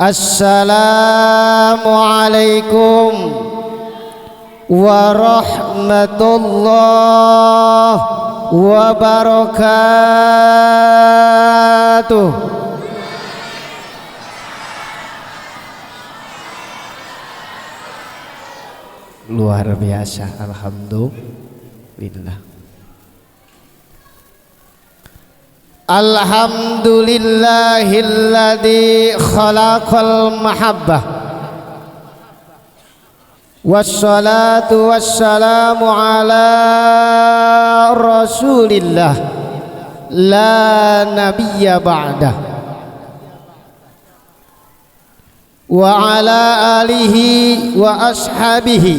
Assalamualaikum warahmatullahi wabarakatuh. Luar biasa, alhamdulillah. Alhamdulillahilladzi khalaqal mahabbah wassalatu wassalamu ala rasulillah la nabiyya ba'dah wa ala alihi wa ashabihi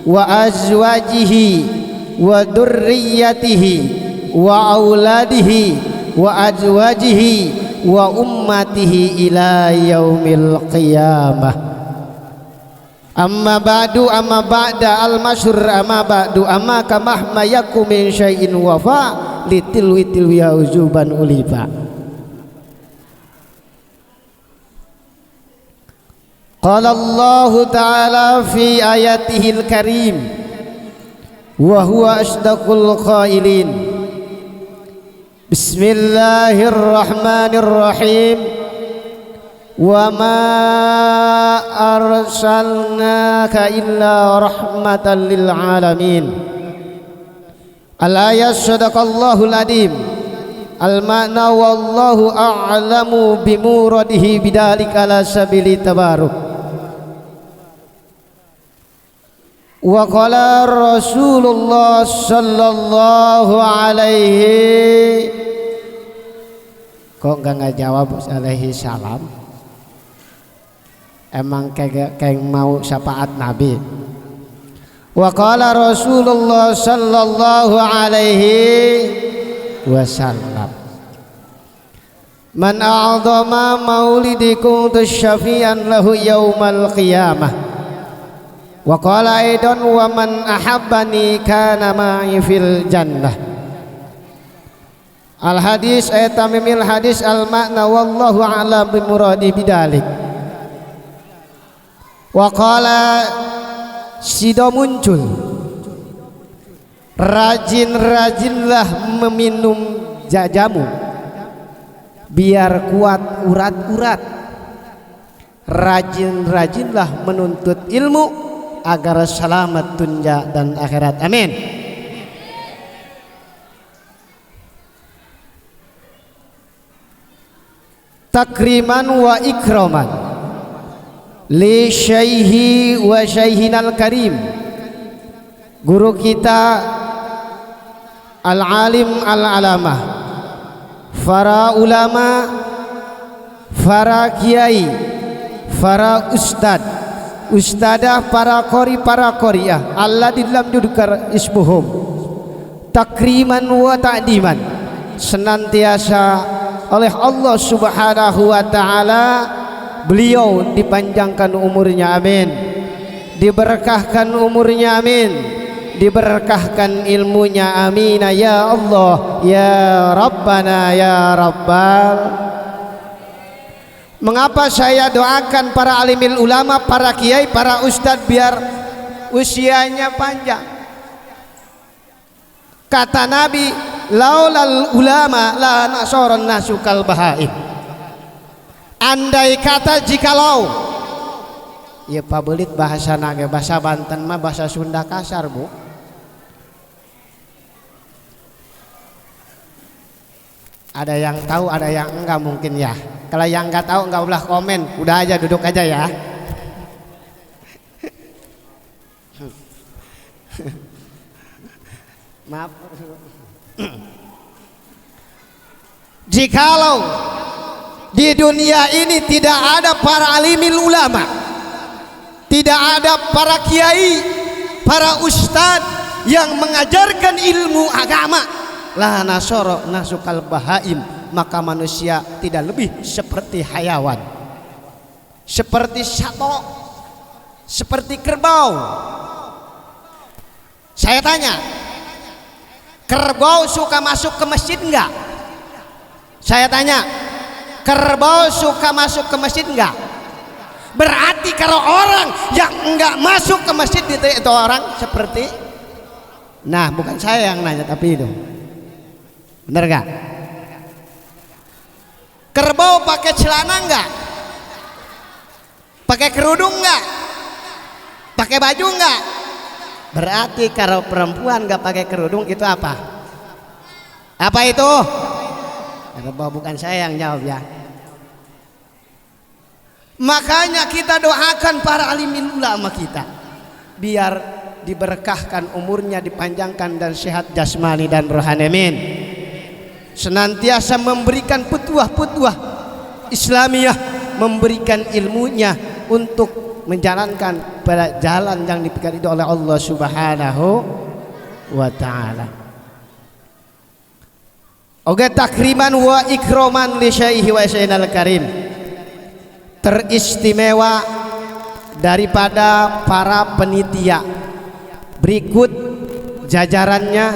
wa azwajihi wa durriyyatihi wa auladihi wa azwajihi wa ummatihi ila yaumil qiyamah. Amma ba'du, amma ba'da al-masyhur, amma ba'du, amma kamahma yakum min syai'in wafa litilwi ya uzuban uliba. Qala Allah ta'ala fi ayatihil karim wa huwa asdaqul qailin. Bismillahirrahmanirrahim. Wa ma arsalnaka illa rahmatan lil alamin. Al-ayat sadaqallahul adim. Al-ma'na wallahu a'lamu bimuradihi bidzalika ala sabili tabaruk. Wa qala Rasulullah sallallahu alaihi, kok enggak jawab alaihi salam? Emang kayak mau syafaat Nabi. Wa qala Rasulullah sallallahu alaihi wasallam, man a'dhama maulidikum syafi'an lahu yaumal qiyamah. Wa qala aidan wa man ahabbani kana ma'i fil jannah. Al hadis ayat tamimil hadis al makna wallahu a'lam bi muradi bidzalik. Wa qala sido muncul, rajin-rajinlah meminum jajamu biar kuat urat-urat. Rajin-rajinlah menuntut ilmu agar selamat dunia dan akhirat. Amin. Takriman wa ikraman li syaihi wa syaihinal karim, guru kita al-alim al-alamah, para ulama, para kiai, para ustad, ustadah, para qori, para qoriah, alladzina lam yudkar ismuhum takriman wa ta'diman, senantiasa oleh Allah Subhanahu wa taala beliau dipanjangkan umurnya, amin, diberkahkan umurnya, amin, diberkahkan ilmunya, amin ya Allah ya Rabbana ya Rabbal. Mengapa saya doakan para alimil ulama, para kiai, para ustadz biar usianya panjang? Kata Nabi, laulal ulama la nasoron nasukal bahaim. Andai kata jikalau, ya Pak Belit bahasa naga, bahasa Banten mah bahasa Sunda kasar, Bu. Ada yang tahu, ada yang enggak mungkin ya. Kalau yang enggak tahu enggak ulah komen, udah aja duduk aja ya. Maaf. Jikalau di dunia ini tidak ada para alimil ulama, tidak ada para kiai, para ustadz yang mengajarkan ilmu agama, la nasoro nasukal bahaim, maka manusia tidak lebih seperti hayawan, seperti sato, seperti kerbau. Saya tanya, kerbau suka masuk ke masjid enggak? Saya tanya, kerbau suka masuk ke masjid enggak? Berarti kalau orang yang enggak masuk ke masjid itu orang seperti, nah bukan saya yang nanya tapi itu bener gak? Kerbau pakai celana enggak? Pakai kerudung enggak? Pakai baju enggak? Berarti kalau perempuan enggak pakai kerudung itu apa? Apa itu? Kerbau, bukan saya yang jawab ya. Makanya kita doakan para alimil ulama kita biar diberkahkan umurnya, dipanjangkan dan sehat jasmani dan rohani, amin. Senantiasa memberikan petuah-petuah Islamiyah, memberikan ilmunya untuk menjalankan pada jalan yang dipilih oleh Allah Subhanahu wa taala. Oke, takriman wa ikroman li syaihi wa sayyidina al-karim, teristimewa daripada para penitia. Berikut jajarannya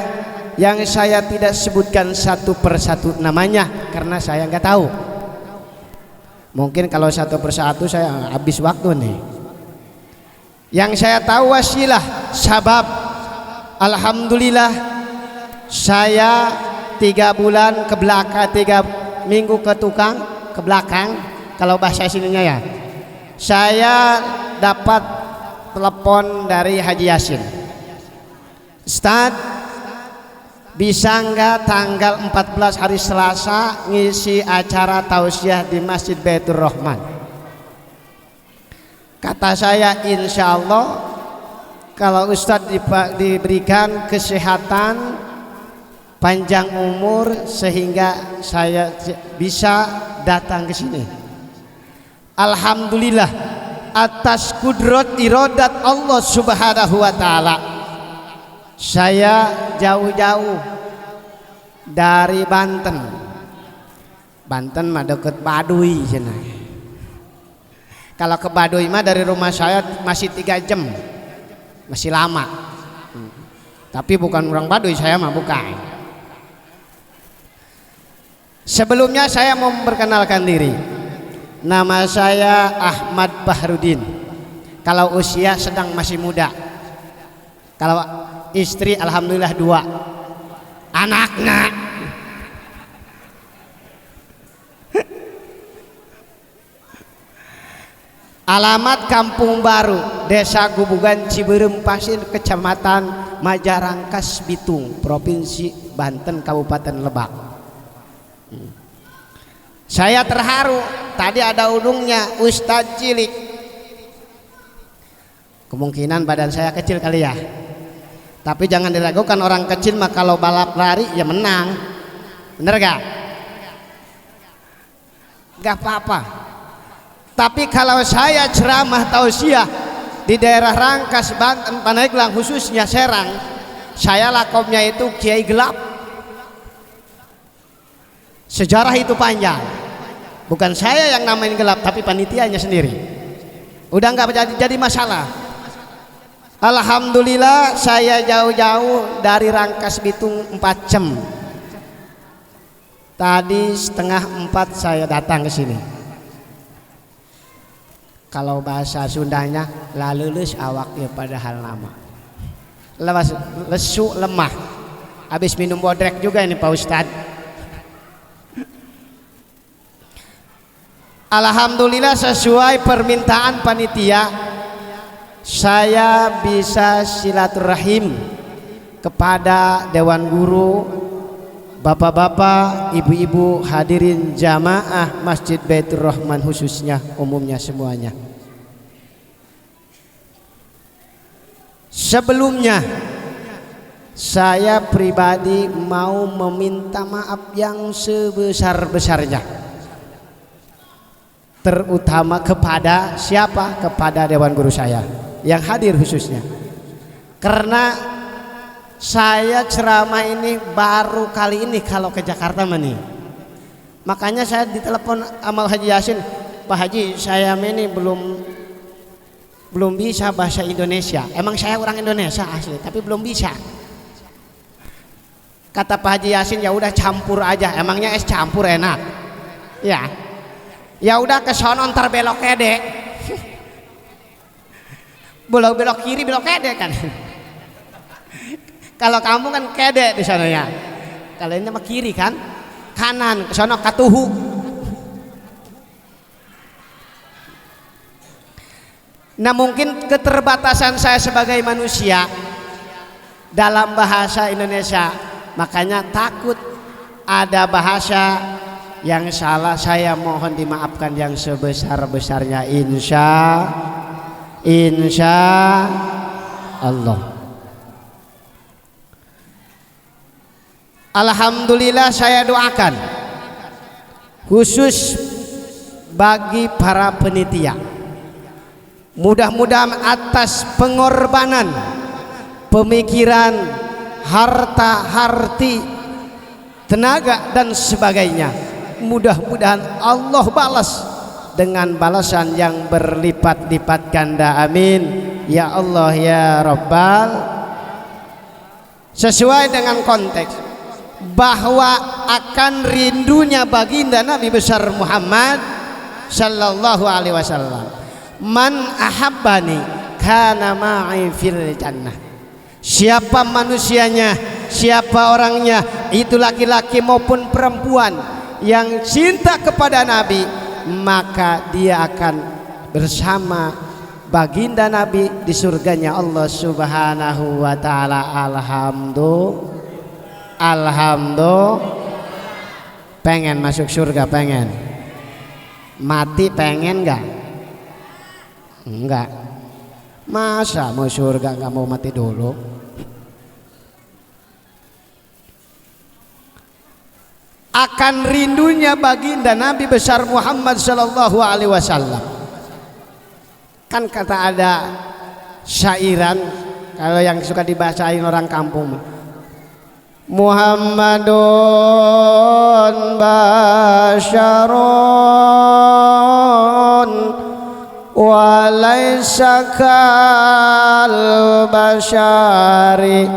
yang saya tidak sebutkan satu persatu namanya karena saya nggak tahu. Mungkin kalau satu persatu saya habis waktu nih. Yang saya tahu wasilah sabab, alhamdulillah saya 3 bulan ke belakang, 3 minggu ke belakang, kalau bahasa sininya ya, saya dapat telepon dari Haji Yasin, Ustaz bisa nggak tanggal 14 hari Selasa ngisi acara tausiah di Masjid Baitur Rahman? Kata saya, insya Allah kalau Ustadz diberikan kesehatan, panjang umur sehingga saya bisa datang ke sini. Alhamdulillah atas kudrat iradat Allah Subhanahu wa taala, saya jauh-jauh dari Banten. Banten mah deket Baduy sana. Kalau ke Baduy mah dari rumah saya masih 3 jam, masih lama. Tapi bukan orang Baduy, saya mah bukan. Sebelumnya saya mau memperkenalkan diri. Nama saya Ahmad Bahrudin. Kalau usia sedang masih muda. Kalau istri alhamdulillah 2. Anaknya alamat Kampung Baru, Desa Gubugan, Ciberem Pasir, Kecamatan Majarangkas, Bitung, Provinsi Banten, Kabupaten Lebak. Saya terharu, tadi ada udungnya Ustadz cilik. Kemungkinan badan saya kecil kali ya, tapi jangan diragukan, orang kecil mah kalau balap lari ya menang, bener gak? Gak apa-apa. Tapi kalau saya ceramah tausiah di daerah Rangkas, Banten, Pandeglang, khususnya Serang, saya lakomnya itu Kiai Gelap. Sejarah itu panjang, bukan saya yang namain gelap, tapi panitianya sendiri. Udah nggak jadi masalah. Alhamdulillah saya jauh-jauh dari Rangkas Bitung 4 jam. Tadi 3:30 saya datang ke sini. Kalau bahasa Sundanya lalulus awaknya padahal lama. Lesu lemah. Habis minum bodrek juga ini Pak Ustadz. Alhamdulillah sesuai permintaan panitia, saya bisa silaturahim kepada Dewan Guru, bapak-bapak, ibu-ibu hadirin jamaah Masjid Baitur Rahman, khususnya umumnya semuanya. Sebelumnya saya pribadi mau meminta maaf yang sebesar-besarnya, terutama kepada siapa? Kepada Dewan Guru saya yang hadir khususnya, karena saya ceramah ini baru kali ini kalau ke Jakarta nih. Makanya saya ditelepon sama Haji Yasin, Pak Haji saya ini belum bisa bahasa Indonesia. Emang saya orang Indonesia asli, tapi belum bisa. Kata Pak Haji Yasin, ya udah campur aja, emangnya es campur enak ya. Ya udah ke sono ntar belok dek. belok kiri belok kede kan. Kalau kamu kan kede di sana ya. Kalau ini mah kiri kan, kanan ke sana katuhu. Nah mungkin keterbatasan saya sebagai manusia dalam bahasa Indonesia, makanya takut ada bahasa yang salah, saya mohon dimaafkan yang sebesar-besarnya, insya Allah. Alhamdulillah saya doakan khusus bagi para penitia, mudah-mudahan atas pengorbanan pemikiran, harta, harti, tenaga dan sebagainya, mudah-mudahan Allah balas dengan balasan yang berlipat-lipat ganda, amin ya Allah ya Rabbal. Sesuai dengan konteks bahwa akan rindunya baginda Nabi besar Muhammad sallallahu alaihi wasallam, man ahabbani kana ma'i fil jannah. Siapa manusianya, siapa orangnya, itu laki-laki maupun perempuan yang cinta kepada Nabi, maka dia akan bersama baginda Nabi di surganya Allah Subhanahu wa ta'ala. Alhamdulillah. Pengen masuk surga, pengen mati, pengen enggak? Enggak. Masa mau surga enggak mau mati dulu? Akan rindunya baginda Nabi besar Muhammad sallallahu alaihi wasallam. Kan kata ada syairan, kalau yang suka dibacain orang kampung, Muhammadun basyarun wa laisa kal basyari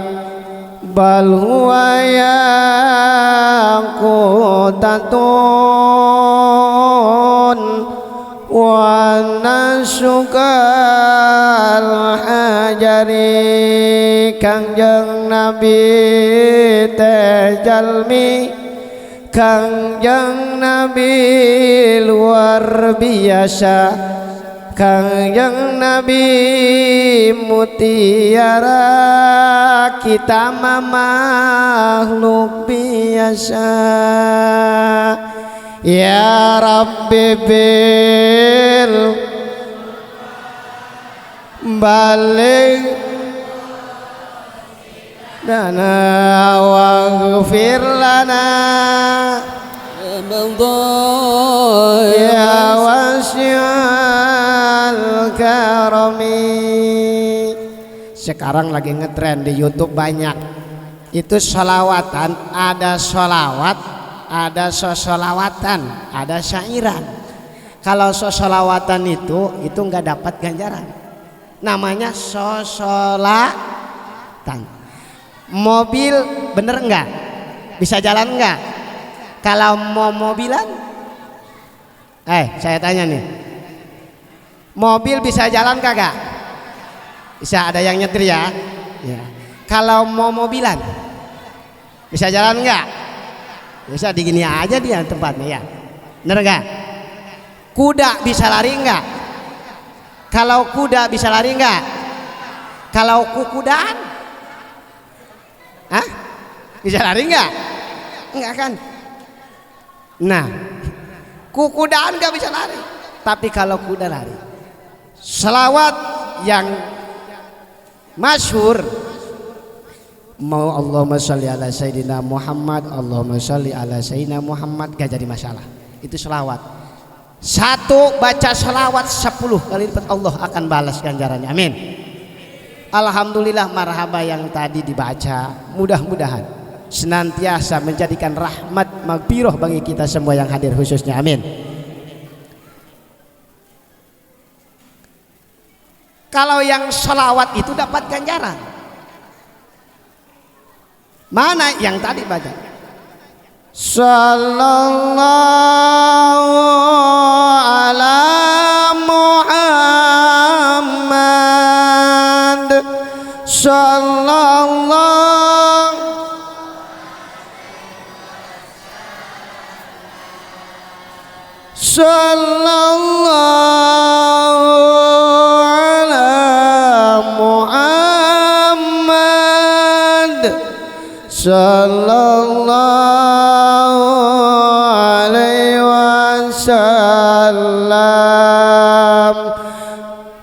bal huwa yaqutatun wa nasukal hajari. Kangjeng Nabi teh jalmi, Kangjeng Nabi luar biasa, Kangjeng Nabi mutiara, kita mah makhluk biasa. Ya Rabbi bil balik dana waghfir lana ya wasi'al karami. Sekarang lagi ngetren di YouTube banyak itu sholawatan, ada sholawat, ada sosolawatan, ada syairan. Kalau sosolawatan itu nggak dapat ganjaran, namanya sosolatan. Mobil bener nggak? Bisa jalan nggak? Kalau mau mobilan, saya tanya nih, mobil bisa jalan kagak? Bisa, ada yang nyetir ya. Ya. Kalau mau mobilan, bisa jalan nggak? Bisa, digini aja dia tempatnya ya. Bener nggak? Kuda bisa lari nggak? Kalau kuda bisa lari nggak? Kalau kukudaan, bisa lari nggak? Enggak kan? Nah, kukudaan nggak bisa lari, tapi kalau kuda lari. Selawat yang masyhur, mau Allahumma sholli ala sayyidina Muhammad, Allahumma sholli ala sayyidina Muhammad, gak jadi masalah. Itu selawat. Satu baca selawat 10 kali lipat Allah akan balas ganjarannya, amin. Alhamdulillah, marhaba yang tadi dibaca, mudah-mudahan senantiasa menjadikan rahmat maghfirah bagi kita semua yang hadir khususnya, amin. Kalau yang selawat itu dapat ganjaran. Mana yang tadi baca? Sallallahu ala Muhammad sallallahu ala Muhammad sallallahu alaihi wasallam.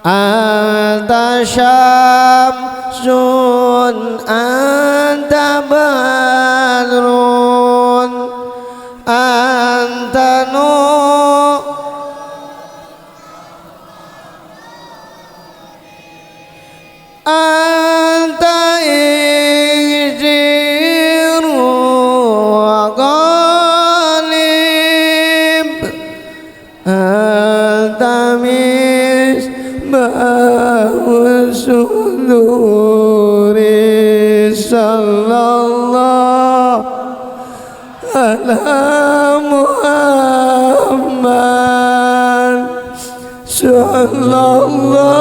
Anta syamsun anta badrun anta nur anta ijiru wa ghalib anta misbahu suduri sallallahu ala Muhammad sallallahu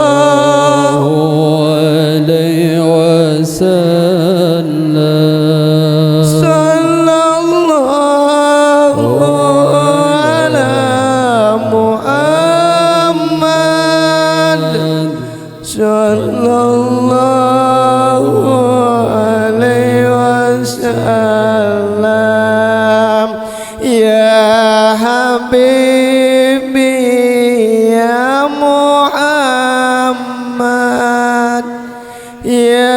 alaihi wasallam sallallahu ala Muhammad sallallahu alaihi wasallam. Ya Habibi ya Muhammad ya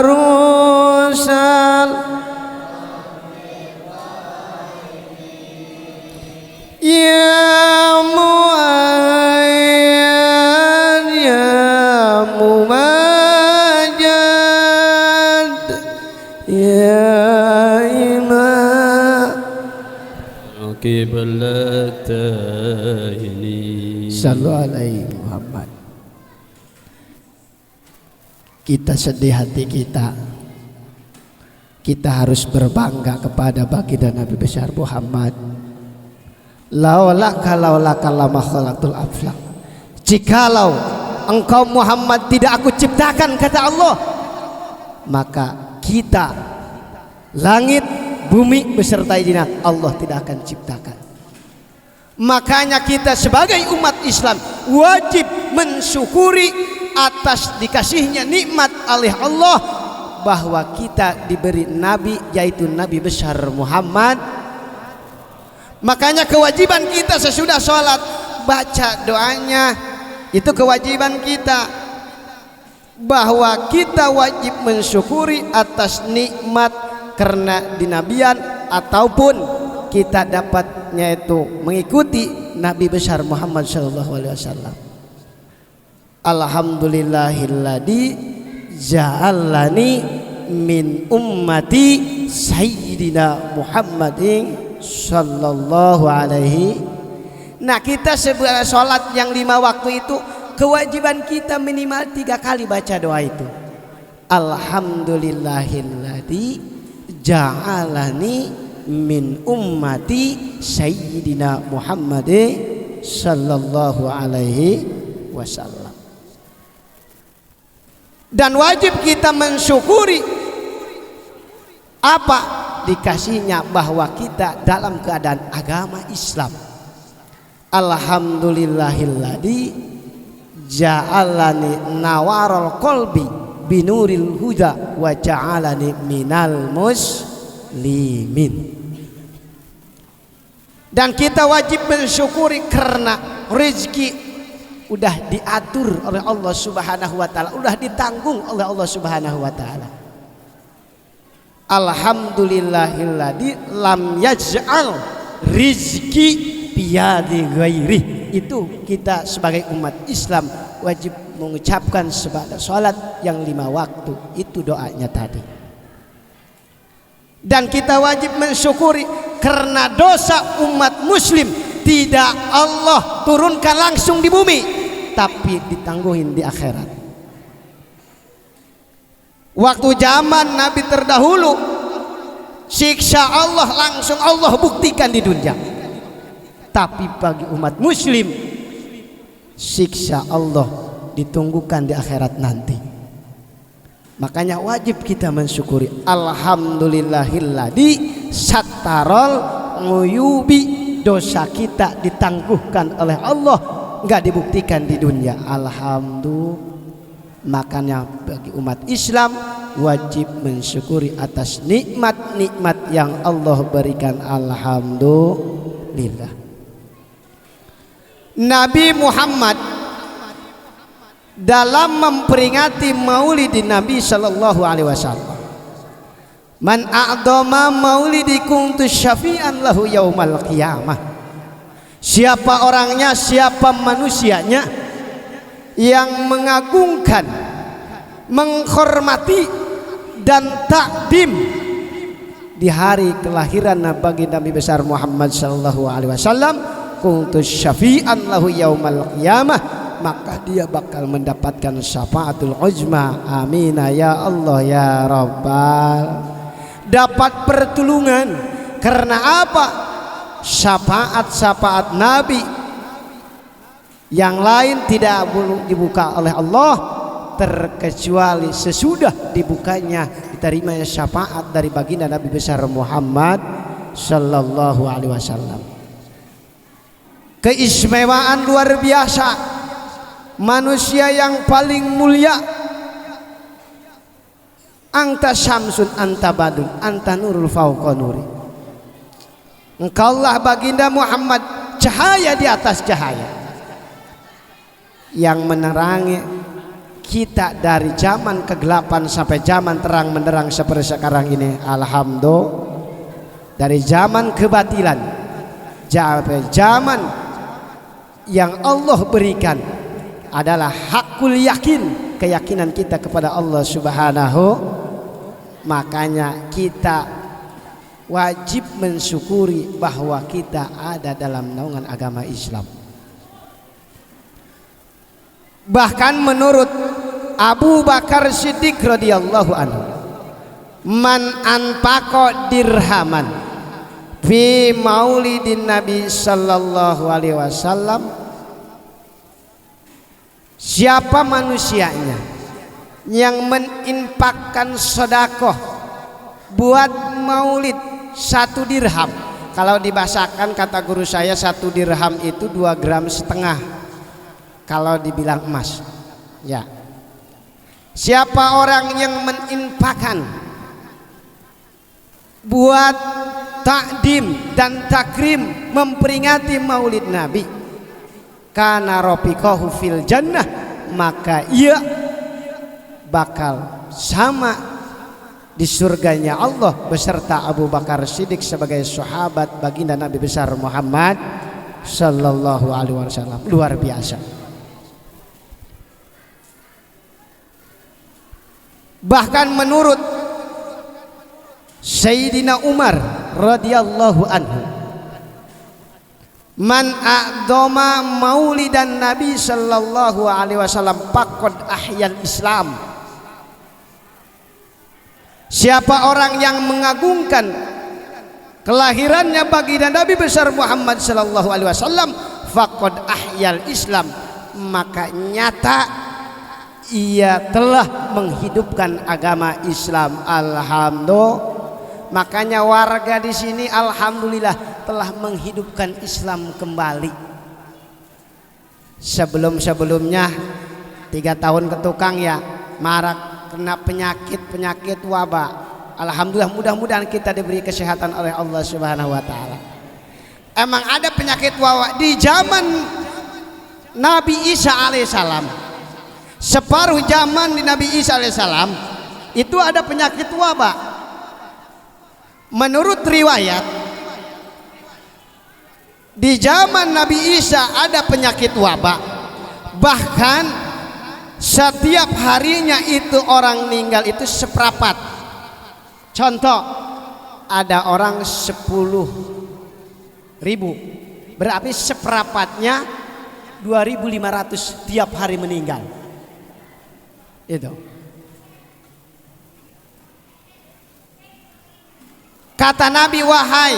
Rusal ya Muayyad ya Mumajjad ya Imam Qiblataini sallallahu alaihi Muhammad. Kita sedih hati kita harus berbangga kepada baginda Nabi besar Muhammad. Laulaka lama khalaqtul aflaq. Jikalau engkau Muhammad tidak aku ciptakan, kata Allah, maka kita, langit, bumi beserta izinnya Allah tidak akan ciptakan. Makanya kita sebagai umat Islam wajib mensyukuri atas dikasihnya nikmat oleh Allah bahwa kita diberi nabi, yaitu Nabi besar Muhammad. Makanya kewajiban kita sesudah sholat baca doanya, itu kewajiban kita, bahwa kita wajib mensyukuri atas nikmat karena dinabian ataupun kita dapatnya itu mengikuti Nabi besar Muhammad sallallahu alaihi wasallam. Alhamdulillahilladzi ja'alani min ummati sayyidina Muhammadin sallallahu alaihi. Nah, kita sebuah sholat yang 5 waktu itu kewajiban kita minimal 3 kali baca doa itu. Alhamdulillahilladzi ja'alani min ummati sayyidina Muhammadin sallallahu alaihi wasallam. Dan wajib kita mensyukuri apa dikasihnya, bahwa kita dalam keadaan agama Islam. Alhamdulillahilladzi ja'alani nawarul qalbi binuril huda wa ja'alani minal muslimin. Dan kita wajib mensyukuri karena rezeki udah diatur oleh Allah Subhanahu wa taala, udah ditanggung oleh Allah Subhanahu wa taala. Alhamdulillahilladzi lam yaj'al rizki biyadi ghairi. Itu kita sebagai umat Islam wajib mengucapkan sebagai salat yang 5 waktu, itu doanya tadi. Dan kita wajib mensyukuri karena dosa umat muslim tidak Allah turunkan langsung di bumi, tapi ditangguhin di akhirat. Waktu zaman Nabi terdahulu, siksa Allah langsung Allah buktikan di dunia. Tapi bagi umat muslim, siksa Allah ditunggukan di akhirat nanti. Makanya wajib kita mensyukuri. Alhamdulillahilladzi sattarol nguyubi, dosa kita ditangguhkan oleh Allah, nggak dibuktikan di dunia. Alhamdulillah. Makanya bagi umat Islam wajib mensyukuri atas nikmat-nikmat yang Allah berikan. Alhamdulillah. Nabi Muhammad dalam memperingati maulidin Nabi sallallahu alaihi wasallam, man a'dama maulidi kuntu syafi'an lahu yaumal qiyamah. Siapa orangnya, siapa manusianya yang mengagungkan, menghormati dan takdim di hari kelahiran bagi Nabi besar Muhammad sallallahu alaihi wasallam, kuntu syafi'an lahu yaumal qiyamah, maka dia bakal mendapatkan syafaatul uzma. Amin ya Allah ya Rabbal. Dapat pertolongan. Karena apa? Syafaat Nabi yang lain tidak boleh dibuka oleh Allah terkecuali sesudah dibukanya, diterimanya syafaat dari baginda Nabi besar Muhammad sallallahu alaihi wasallam. Keistimewaan luar biasa, manusia yang paling mulia. Anta syamsun anta badun anta nurul fauqa nuri. Engkaulah baginda Muhammad, cahaya di atas cahaya yang menerangi kita dari zaman kegelapan sampai zaman terang menderang seperti sekarang ini. Alhamdulillah. Dari zaman kebatilan sampai zaman yang Allah berikan adalah hakul yakin, keyakinan kita kepada Allah Subhanahu. Makanya kita wajib mensyukuri bahwa kita ada dalam naungan agama Islam. Bahkan menurut Abu Bakar Siddiq radhiyallahu anhu, man anfaqa dirhaman fi maulidin Nabi sallallahu alaihi wasallam, siapa manusianya yang meninfakkan sedekah buat maulid 1 dirham. Kalau dibahasakan kata guru saya 1 dirham itu 2,5 gram kalau dibilang emas ya. Siapa orang yang meninfakkan buat takdim dan takrim memperingati maulid Nabi, kana rafiqahu fil jannah, maka ia bakal sama di surganya Allah beserta Abu Bakar Siddiq sebagai sahabat baginda Nabi besar Muhammad sallallahu alaihi wasallam. Luar biasa. Bahkan menurut Sayyidina Umar radhiyallahu anhu, man a'doma maulidan Nabi sallallahu alaihi wasallam faqad ahyal Islam. Siapa orang yang mengagungkan kelahirannya baginda Nabi besar Muhammad sallallahu alaihi wasallam, faqad ahyal Islam, maka nyata ia telah menghidupkan agama Islam. Alhamdulillah. Makanya warga di sini alhamdulillah telah menghidupkan Islam kembali. Sebelumnya 3 tahun ke tukang ya marak kena penyakit wabah. Alhamdulillah, mudah-mudahan kita diberi kesehatan oleh Allah Subhanahu wa taala. Emang ada penyakit wabah di zaman Nabi Isa alaihissalam. Separuh zaman di Nabi Isa alaihissalam itu ada penyakit wabah. Menurut riwayat di zaman Nabi Isa ada penyakit wabah. Bahkan setiap harinya itu orang meninggal itu seperempat. Contoh, ada orang 10.000, berarti seperempatnya 2.500 tiap hari meninggal. Itu kata Nabi, wahai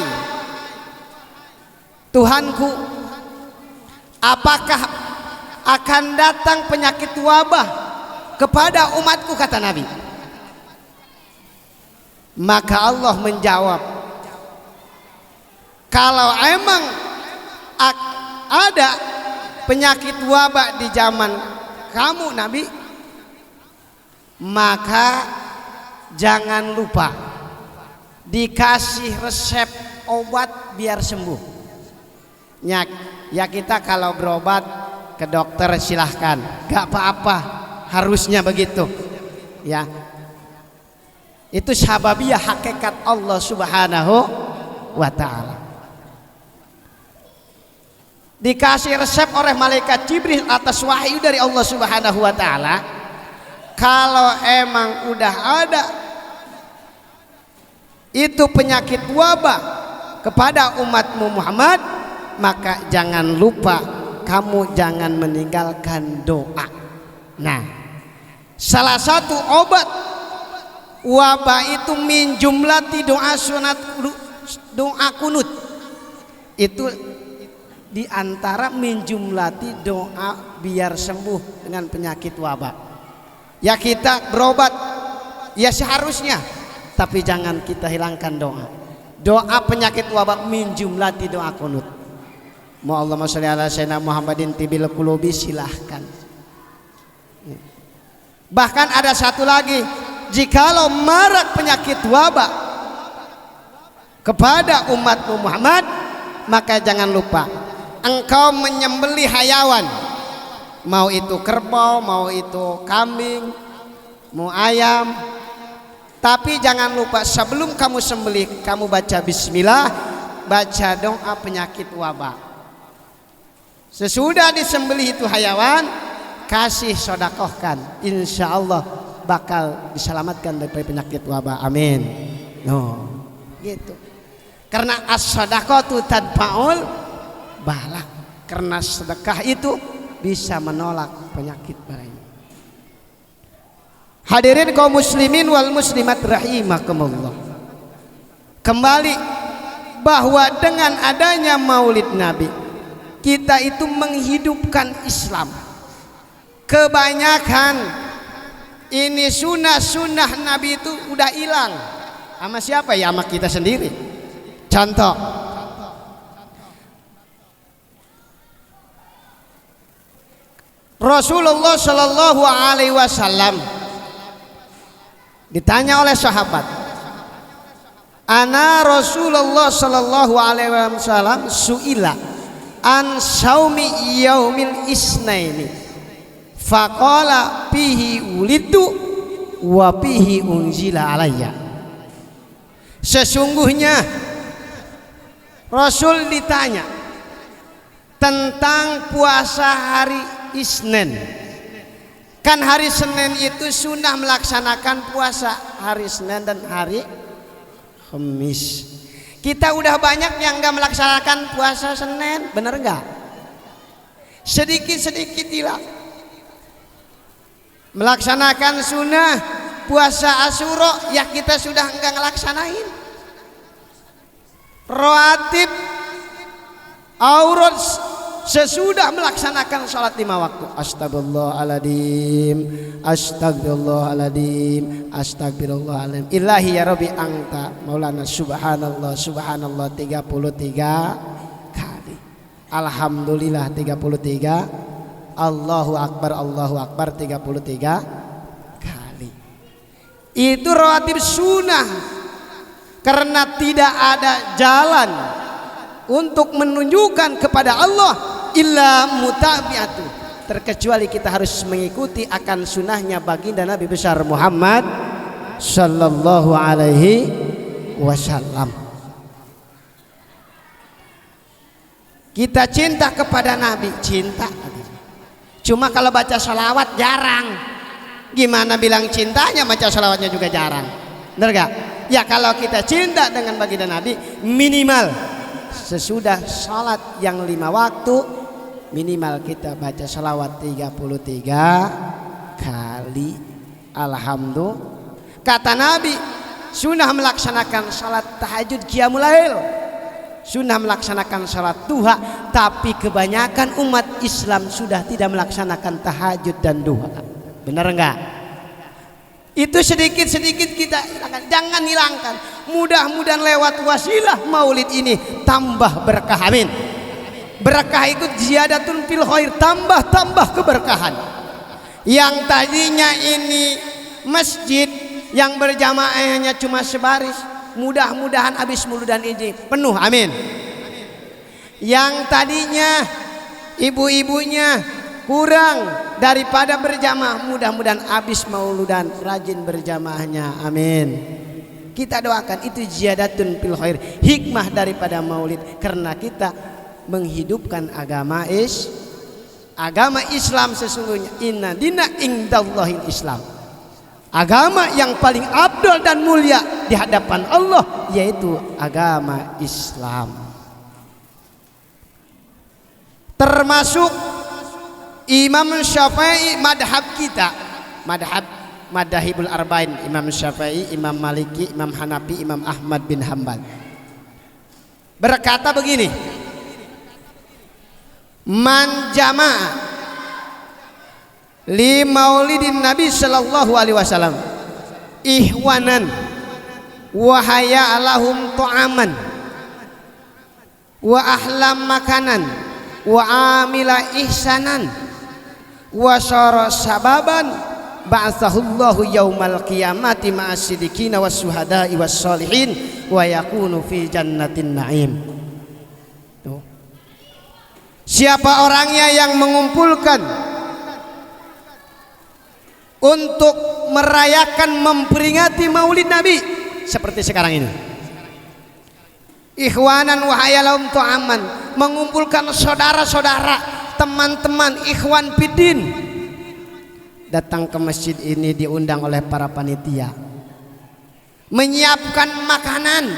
Tuhanku, apakah akan datang penyakit wabah kepada umatku, kata Nabi. Maka Allah menjawab, kalau emang ada penyakit wabak di zaman kamu Nabi, maka jangan lupa dikasih resep obat biar sembuh. Ya kita kalau berobat ke dokter silahkan, gak apa-apa, harusnya begitu ya. Itu sababiyah hakikat Allah subhanahu wa ta'ala. Dikasih resep oleh malaikat Jibril atas wahyu dari Allah subhanahu wa ta'ala. Kalau emang udah ada itu penyakit wabah kepada umatmu Muhammad, maka jangan lupa kamu jangan meninggalkan doa. Nah, salah satu obat wabah itu min jumlati doa sunat, doa kunut. Itu diantara min jumlati doa biar sembuh dengan penyakit wabah. Ya kita berobat ya seharusnya, tapi jangan kita hilangkan doa. Doa penyakit wabah min jumlati doa kunut. Mau Allahumma sholli ala sayyidina Muhammadin tibil qulubi, silahkan. Bahkan ada satu lagi, jikalau marak penyakit wabah kepada umatmu Muhammad, maka jangan lupa engkau menyembelih hayawan, mau itu kerbau, mau itu kambing, mau ayam. Tapi jangan lupa sebelum kamu sembelih, kamu baca bismillah, baca doa penyakit wabah. Sesudah disembelih itu hayawan, kasih sodakohkan, insya Allah bakal diselamatkan dari penyakit wabah. Amin. No, gitu. Karena as-sadaqatu tadfa'ul bala. Karena sedekah itu bisa menolak penyakit lain. Hadirin kaum muslimin wal muslimat rahimakumullah. Kembali bahwa dengan adanya Maulid Nabi, kita itu menghidupkan Islam. Kebanyakan ini sunnah Nabi itu udah hilang. Sama siapa ya? Sama kita sendiri. Contoh, Rasulullah Shallallahu Alaihi Wasallam ditanya oleh sahabat, ana Rasulullah Shallallahu Alaihi Wasallam suila an saumi yaumil isnaini faqala fihi ulidu wa fihi unzila alayya. Sesungguhnya Rasul ditanya tentang puasa hari Isnin. Kan hari Senin itu sunnah melaksanakan puasa hari Senin dan hari Kamis. Kita udah banyak yang gak melaksanakan puasa Senin, bener gak? Sedikit-sedikit hilang. Melaksanakan sunnah puasa Asyura, ya kita sudah enggak ngelaksanain. Rawatib aurat sesudah melaksanakan sholat 5 waktu. Astagfirullahaladzim, astagfirullahaladzim, astagfirullahaladzim. Ilahi ya Rabbi anta maulana, subhanallah, subhanallah 33 kali. Alhamdulillah 33. Allahu Akbar 33 kali. Itu rawatib sunnah. Karena tidak ada jalan untuk menunjukkan kepada Allah illa mutabi'atu, terkecuali kita harus mengikuti akan sunnahnya baginda Nabi besar Muhammad sallallahu alaihi wasallam. Kita cinta kepada Nabi, cinta. Cuma kalau baca sholawat jarang. Gimana bilang cintanya, baca sholawatnya juga jarang. Benar gak? Ya kalau kita cinta dengan baginda Nabi, minimal sesudah sholat yang 5 waktu, minimal kita baca sholawat 33 kali. Alhamdulillah. Kata Nabi, sunnah melaksanakan sholat tahajud qiyamul lail, sunnah melaksanakan sholat duha. Tapi kebanyakan umat Islam sudah tidak melaksanakan tahajud dan duha. Benar enggak? Itu sedikit-sedikit kita hilangkan, jangan hilangkan. Mudah-mudahan lewat wasilah maulid ini tambah berkah, amin. Berkah ikut ziyadatun fil khair, tambah keberkahan. Yang tadinya ini masjid yang berjamaahnya cuma sebaris, mudah-mudahan habis muludan ini penuh, amin. Yang tadinya ibu-ibunya kurang daripada berjamaah, mudah-mudahan habis mauludan rajin berjamaahnya, amin. Kita doakan itu ziyadatun fil khair, hikmah daripada maulid, karena kita menghidupkan agama Islam. Sesungguhnya inna dina indallahil Islam, agama yang paling abdul dan mulia di hadapan Allah yaitu agama Islam. Termasuk Imam Syafi'i, madhab kita, madhahibul arba'in, Imam Syafi'i, Imam Maliki, Imam Hanafi, Imam Ahmad bin Hambal berkata begini, man jama'a li maulidin Nabi sallallahu alaihi wasallam ihwanan wa haya lahum ta'aman wa ahlam makanan wa amila ihsanan wa syara sababan ba'athahullahu yaumal qiyamati ma'as siddiqina was syuhada'i was sholihin wa yakunu fi jannatin na'im. Siapa orangnya yang mengumpulkan untuk merayakan, memperingati maulid Nabi seperti sekarang ini, ikhwanan wa hayalahum ta'aman, mengumpulkan saudara-saudara, teman-teman ikhwan fiddin, datang ke masjid ini diundang oleh para panitia, menyiapkan makanan,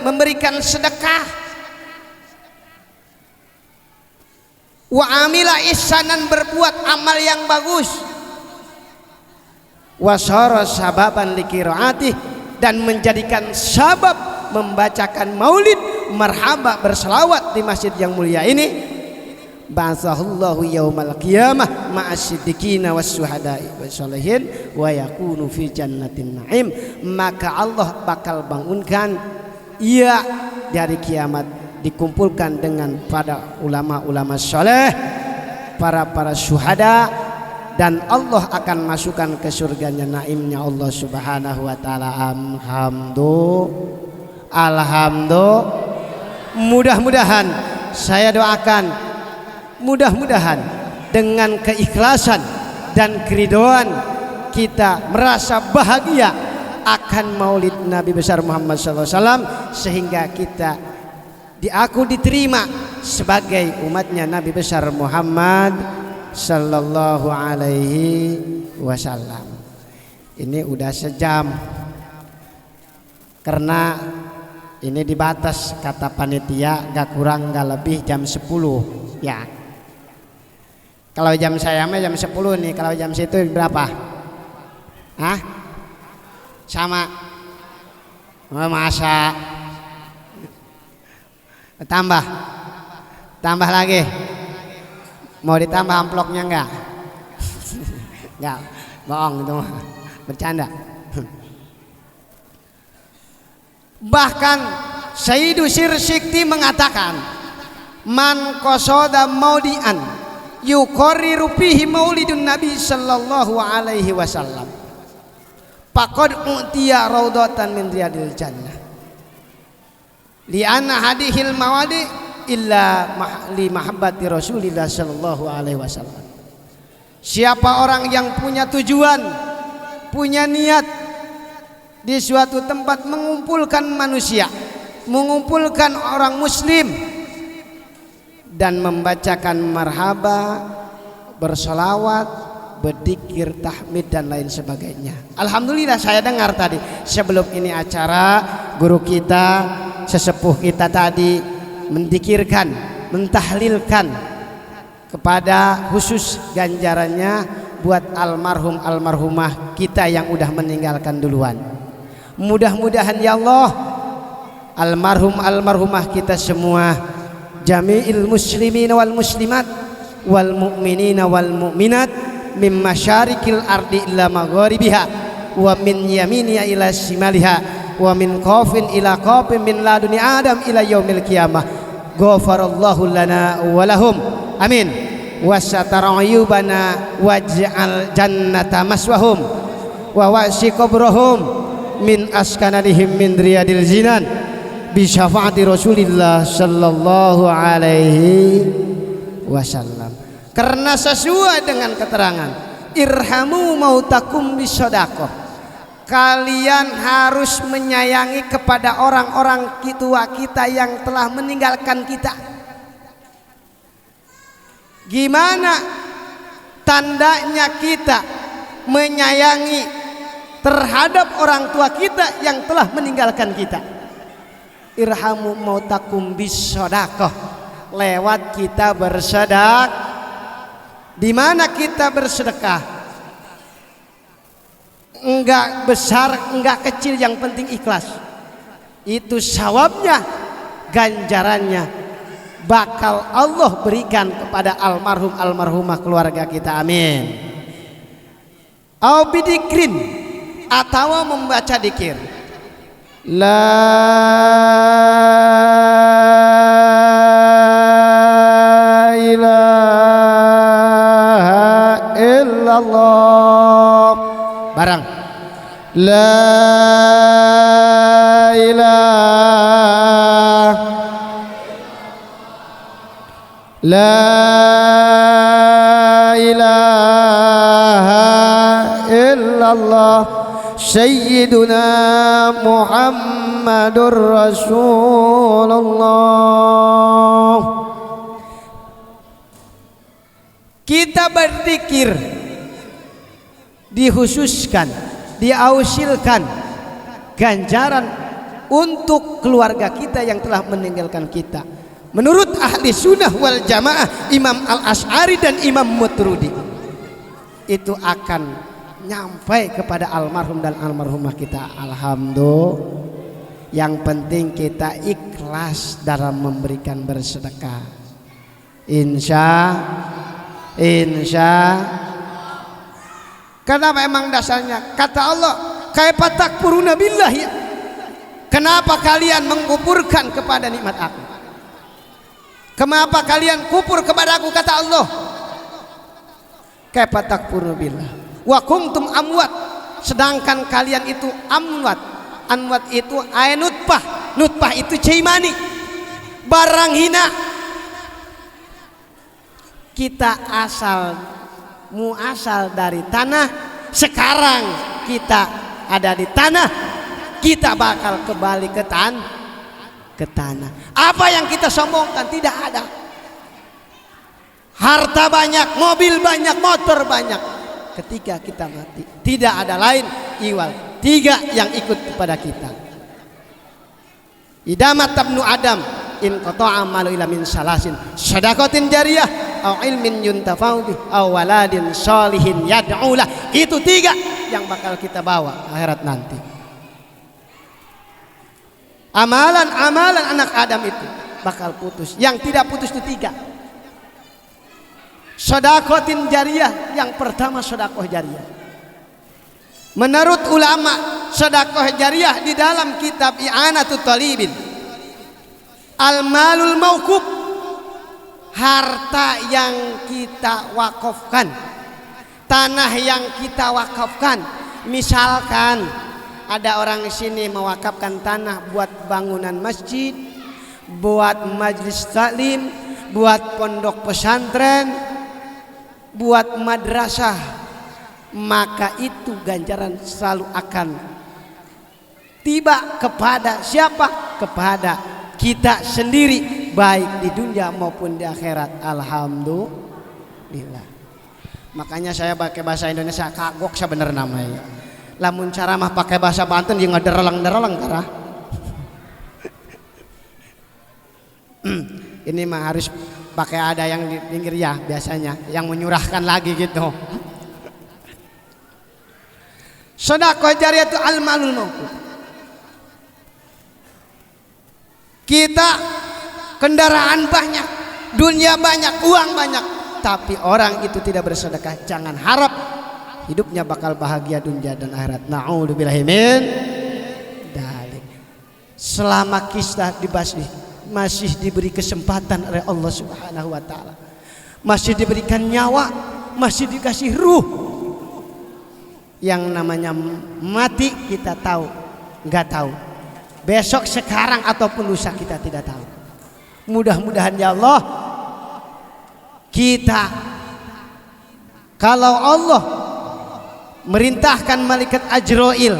memberikan sedekah, wa amila ihsanan, berbuat amal yang bagus, wa syara sababan liqiraatih, dan menjadikan sabab membacakan maulid, marhaba, berselawat di masjid yang mulia ini. Ba'athahullahu yaumal qiyamah ma'as siddiqina was syuhada'i was sholihin wa yakunu fi jannatin na'im. Maka Allah bakal bangunkan ia dari kiamat, dikumpulkan dengan para ulama-ulama soleh, para syuhada, dan Allah akan masukkan ke surganya, naimnya Allah subhanahu wa ta'ala. Alhamdulillah. Mudah-mudahan, saya doakan, mudah-mudahan dengan keikhlasan dan keridhaan kita merasa bahagia akan maulid Nabi besar Muhammad SAW, sehingga kita diterima sebagai umatnya Nabi besar Muhammad sallallahu alaihi wasallam. Ini udah sejam karena ini dibatas kata panitia, gak kurang gak lebih jam 10 ya. Kalau jam saya mah jam 10 nih, kalau jam situ berapa? Hah? Sama? Oh, masa? Tambah lagi. Mau ditambah amplopnya enggak? Enggak, bohong itu mah, bercanda. Bahkan Sayyidu Sirsikti mengatakan, man qasoda maudian yuqarriru fihi maulidun Nabi sallallahu alaihi wasallam faqad utiya raudatan min riyadil jannah li anna hadhil mawadi illa li mahabbati Rasulillah sallallahu alaihi wasallam. Siapa orang yang punya tujuan, punya niat di suatu tempat mengumpulkan manusia, mengumpulkan orang muslim dan membacakan marhaba, bersolawat, berzikir, tahmid dan lain sebagainya. Alhamdulillah, saya dengar tadi sebelum ini acara guru kita, sesepuh kita tadi mendikirkan, mentahlilkan kepada khusus ganjarannya buat almarhum almarhumah kita yang udah meninggalkan duluan. Mudah-mudahan ya Allah, almarhum almarhumah kita semua, jami'il muslimin wal muslimat wal mu'minina wal mu'minat, min masyarikil ardi ila magharibiha wa min yaminiha ila shimaliha wa min qafin ila qafin min laduni adam ila yaumil qiyamah. Ghafarallahu lana wa lahum amin wa satara ayubana waj'al jannata maswahum wa wasi qabrahum min askananihim min riyadil jinan bi syafaati Rasulillah sallallahu alaihi wasallam. Karena sesuai dengan keterangan irhamu mautakum bisadaqah, kalian harus menyayangi kepada orang-orang tua kita yang telah meninggalkan kita. Gimana tandanya kita menyayangi terhadap orang tua kita yang telah meninggalkan kita? Irhamu mautakum bisadaqah, lewat kita bersedekah. Di mana kita bersedekah? Enggak besar, enggak kecil, yang penting ikhlas. Itu sawabnya, ganjarannya bakal Allah berikan kepada almarhum almarhumah keluarga kita. Amin. Au bidikrin, atau membaca dikir. La ilaha illallah. Barang la ilaha illallah Sayyiduna Muhammadur Rasulullah. Kita berzikir dikhususkan, diausilkan ganjaran untuk keluarga kita yang telah meninggalkan kita. Menurut ahli sunnah wal jamaah, Imam Al-Asy'ari dan Imam Maturidi, itu akan nyampai kepada almarhum dan almarhumah kita. Alhamdulillah. Yang penting kita ikhlas dalam memberikan bersedekah. Insya karena memang dasarnya kata Allah, kaifa takfuruna billah, ya, kenapa kalian menguburkan kepada nikmat aku? Kenapa kalian kufur kepada aku? Kata Allah, kaifa takfuruna billah wa kuntum amwat, sedangkan kalian itu amwat. Amwat itu nutfah, nutfah itu ceimani, barang hina. Kita muasal dari tanah, sekarang kita ada di tanah, kita bakal kembali ke tanah. Apa yang kita sombongkan? Tidak ada. Harta banyak, mobil banyak, motor banyak. Ketika kita mati, tidak ada lain iwal 3 yang ikut kepada kita. Idamat tabnu Adam in qata'a amalu ila min salasin shadaqatin jariyah au ilmin yuntafa'u bih au waladin sholihin yad'u lah. Itu 3 yang bakal kita bawa akhirat nanti. Amalan-amalan anak Adam itu bakal putus. Yang tidak putus itu 3. Shadaqatin jariyah, yang pertama sedekah jariyah. Menurut ulama, sedekah jariyah di dalam kitab I'anatut Talibin, al-malul mauquf, harta yang kita wakafkan, tanah yang kita wakafkan. Misalkan ada orang di sini mewakafkan tanah buat bangunan masjid, buat majlis taklim, buat pondok pesantren, buat madrasah, maka itu ganjaran selalu akan tiba kepada siapa? Kepada kita sendiri, baik di dunia maupun di akhirat. Alhamdulillah. Makanya saya pakai bahasa Indonesia kagok sebenarnya namanya. Lamun ceramah pakai bahasa Banten yang ngedereleng-dereleng karah. Ini mah harus pakai ada yang di pinggir ya, biasanya yang menyurahkan lagi gitu. Sedekah jariyah itu al-malul mauquf. Kita kendaraan banyak, dunia banyak, uang banyak, tapi orang itu tidak bersedekah, jangan harap hidupnya bakal bahagia dunia dan akhirat. Na'udzubillahi min dzalik. Selama kita dibasmi masih diberi kesempatan oleh Allah Subhanahu wa taala, masih diberikan nyawa, masih dikasih ruh. Yang namanya mati kita tahu, nggak tahu. Besok, sekarang ataupun lusa kita tidak tahu. Mudah-mudahan ya Allah, kita kalau Allah merintahkan malaikat Ajrail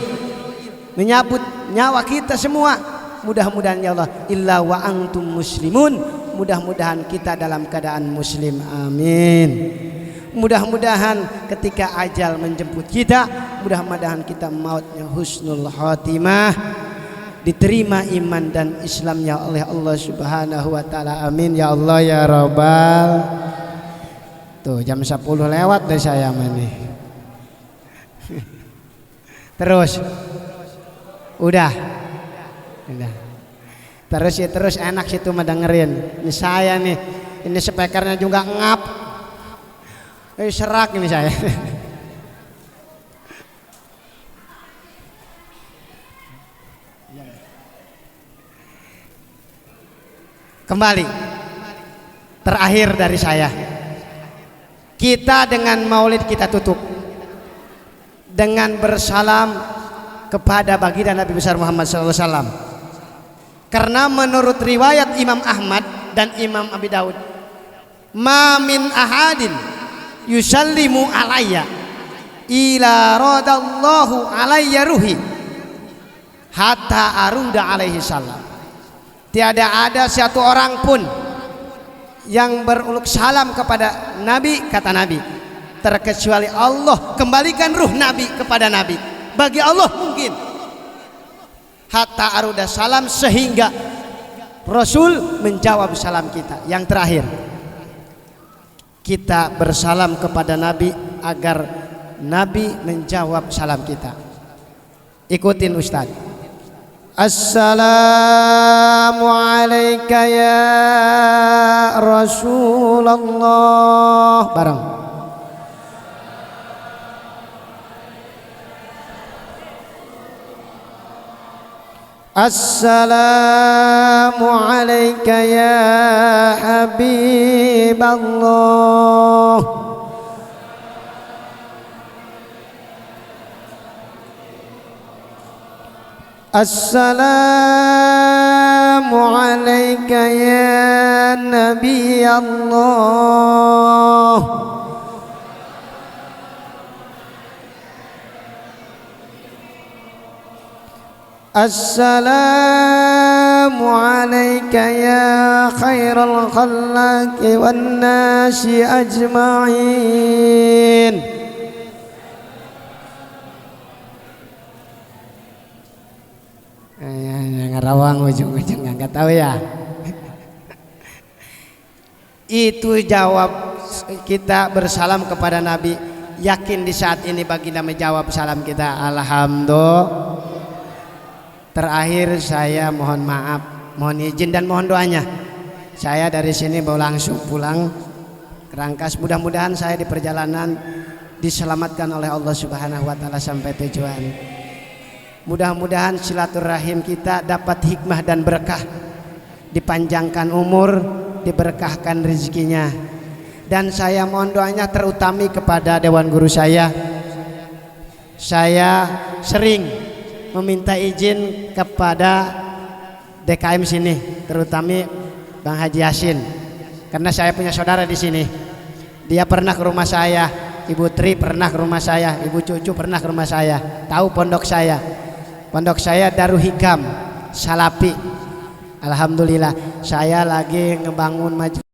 menyabut nyawa kita semua, mudah-mudahan ya Allah, illa wa antum muslimun, mudah-mudahan kita dalam keadaan muslim, amin. Mudah-mudahan ketika ajal menjemput kita, mudah-mudahan kita mautnya husnul khatimah, diterima iman dan Islamnya oleh Allah Subhanahu wa taala, amin ya Allah ya Rabbal. Tuh jam 10 lewat deh saya nih. Terus udah terus enak situ mendengerin. Ini saya nih, ini speakernya juga ngap, serak ini saya. Kembali terakhir dari saya, kita dengan maulid kita tutup dengan bersalam kepada baginda Nabi besar Muhammad SAW. Karena menurut riwayat Imam Ahmad dan Imam Abi Daud, ma min ahadin yusallimu alayya ila radallahu alayya ruhi hatta arunda alaihi salam. Tiada ada satu orang pun yang beruluk salam kepada Nabi, kata Nabi, terkecuali Allah kembalikan ruh Nabi kepada Nabi. Bagi Allah mungkin hatta aruda salam, sehingga Rasul menjawab salam kita. Yang terakhir, kita bersalam kepada Nabi agar Nabi menjawab salam kita. Ikutin Ustaz. Assalamu alayka ya Rasulullah. Bareng. Assalamu alayka ya Habiballah. Assalamu alayka ya Nabi Allah. Assalamu alayka ya khairal khalaqi wan nasi ajma'in. Ngerawang ujung-ujung nggak tahu ya. Itu jawab kita bersalam kepada Nabi. Yakin di saat ini baginda menjawab salam kita. Alhamdulillah. Terakhir saya mohon maaf, mohon izin dan mohon doanya. Saya dari sini mau langsung pulang ke Rangkas. Mudah-mudahan saya di perjalanan diselamatkan oleh Allah Subhanahu wa taala sampai tujuan. Mudah-mudahan silaturahim kita dapat hikmah dan berkah, dipanjangkan umur, diberkahkan rezekinya. Dan saya mohon doanya terutami kepada dewan guru saya. Saya sering meminta izin kepada DKM sini, terutama Bang Haji Yasin, karena saya punya saudara di sini. Dia pernah ke rumah saya, Ibu Tri pernah ke rumah saya, Ibu Cucu pernah ke rumah saya, tahu pondok saya. Pondok saya Darul Hikam Salapi. Alhamdulillah, saya lagi ngebangun majelis